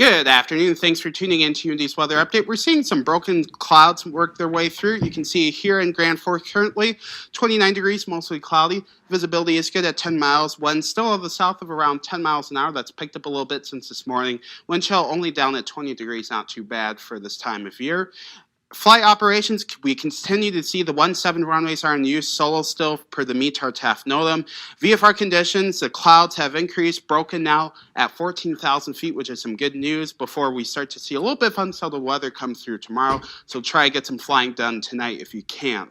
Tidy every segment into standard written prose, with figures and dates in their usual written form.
Good afternoon. Thanks for tuning in to UND's weather update. We're seeing some broken clouds work their way through. You can see here in Grand Forks currently 29 degrees, mostly cloudy. Visibility is good at 10 miles. Wind still of the south of around 10 miles an hour. That's picked up a little bit since this morning. Wind chill only down at 20 degrees. Not too bad for this time of year. Flight operations, we continue to see the 17 runways are in use, solo still per the METAR TAF NOTAM. VFR conditions, the clouds have increased, broken now at 14,000 feet, which is some good news before we start to see a little bit of unsettled weather come through tomorrow. So try to get some flying done tonight if you can.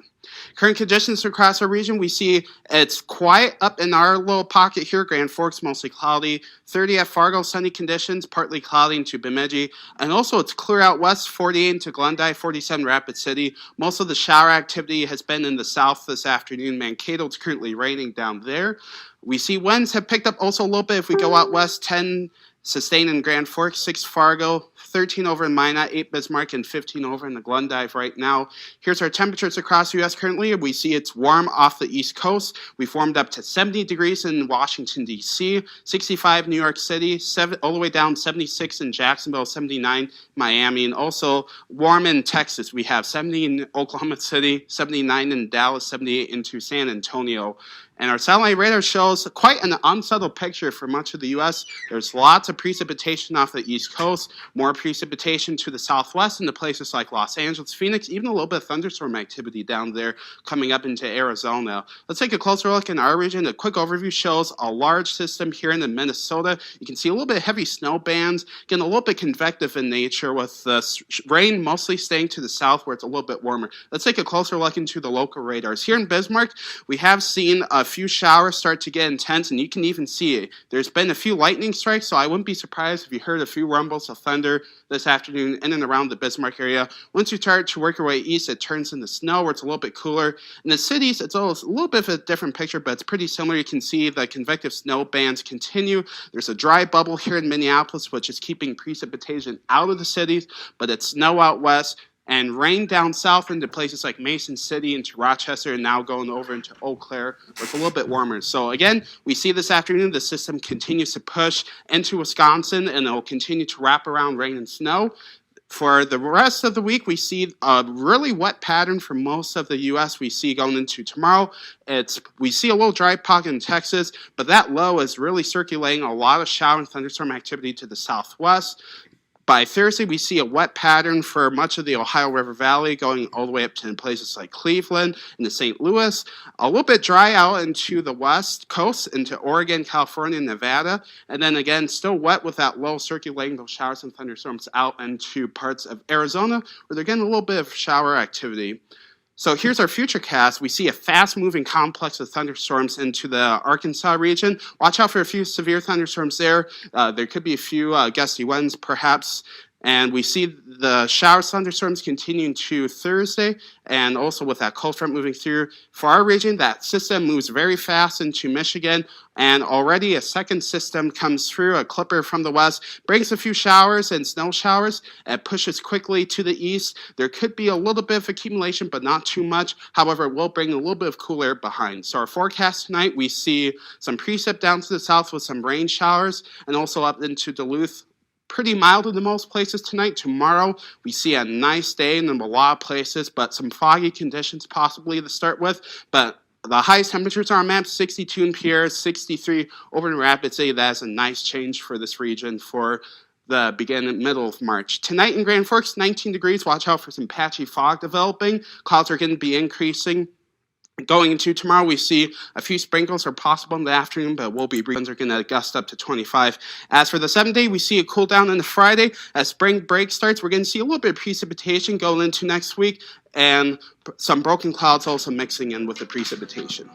Current conditions across our region, we see it's quiet up in our little pocket here. Grand Forks, mostly cloudy. 30 at Fargo, sunny conditions, partly cloudy into Bemidji. And also it's clear out west, 48 into Glendive, 47 Rapid City. Most of the shower activity has been in the south this afternoon. Mankato, it's currently raining down there. We see winds have picked up also a little bit if we go out west, 10 sustained in Grand Forks, 6 Fargo, 13 over in Minot, 8 Bismarck, and 15 over in the Glendive right now. Here's our temperatures across the U.S. currently. We see it's warm off the East Coast. We've warmed up to 70 degrees in Washington, D.C., 65 New York City, all the way down 76 in Jacksonville, 79 Miami, and also warm in Texas. We have 70 in Oklahoma City, 79 in Dallas, 78 into San Antonio. And our satellite radar shows quite an unsettled picture for much of the U.S. There's lots of precipitation off the East Coast, more precipitation to the southwest into places like Los Angeles, Phoenix, even a little bit of thunderstorm activity down there coming up into Arizona. Let's take a closer look in our region. A quick overview shows a large system here in Minnesota. You can see a little bit of heavy snow bands, getting a little bit convective in nature with the rain mostly staying to the south where it's a little bit warmer. Let's take a closer look into the local radars. Here in Bismarck, we have seen a few showers start to get intense, and you can even see it. There's been a few lightning strikes, so I wouldn't be surprised if you heard a few rumbles of thunder this afternoon in and around the Bismarck area. Once you start to work your way east, it turns into snow where it's a little bit cooler. In the cities, it's always a little bit of a different picture, but it's pretty similar. You can see the convective snow bands continue. There's a dry bubble here in Minneapolis, which is keeping precipitation out of the cities, but it's snow out west. And rain down south into places like Mason City, into Rochester, and now going over into Eau Claire, where it's a little bit warmer. So again, we see this afternoon the system continues to push into Wisconsin, and it will continue to wrap around rain and snow. For the rest of the week, we see a really wet pattern for most of the U.S. We see going into tomorrow. We see a little dry pocket in Texas, but that low is really circulating a lot of shower and thunderstorm activity to the southwest. By Thursday, we see a wet pattern for much of the Ohio River Valley, going all the way up to places like Cleveland and to St. Louis. A little bit dry out into the west coast, into Oregon, California, and Nevada. And then again, still wet with that low circulating those showers and thunderstorms out into parts of Arizona, where they're getting a little bit of shower activity. So here's our future cast. We see a fast-moving complex of thunderstorms into the Arkansas region. Watch out for a few severe thunderstorms there. There could be a few gusty winds, perhaps. And we see the showers, thunderstorms continuing to Thursday, and also with that cold front moving through. For our region, that system moves very fast into Michigan, and already a second system comes through, a clipper from the west, brings a few showers and snow showers, and pushes quickly to the east. There could be a little bit of accumulation, but not too much. However, it will bring a little bit of cool air behind. So our forecast tonight, we see some precip down to the south with some rain showers, and also up into Duluth. Pretty mild in the most places tonight. Tomorrow, we see a nice day in a lot of places, but some foggy conditions possibly to start with. But the highest temperatures are on map, 62 in Pierre, 63 over in Rapid City. That is a nice change for this region for the middle of March. Tonight in Grand Forks, 19 degrees. Watch out for some patchy fog developing. Clouds are going to be increasing. Going into tomorrow, we see a few sprinkles are possible in the afternoon, but winds are going to gust up to 25. As for the 7th day, we see a cool down on the Friday. As spring break starts, we're going to see a little bit of precipitation going into next week, and some broken clouds also mixing in with the precipitation.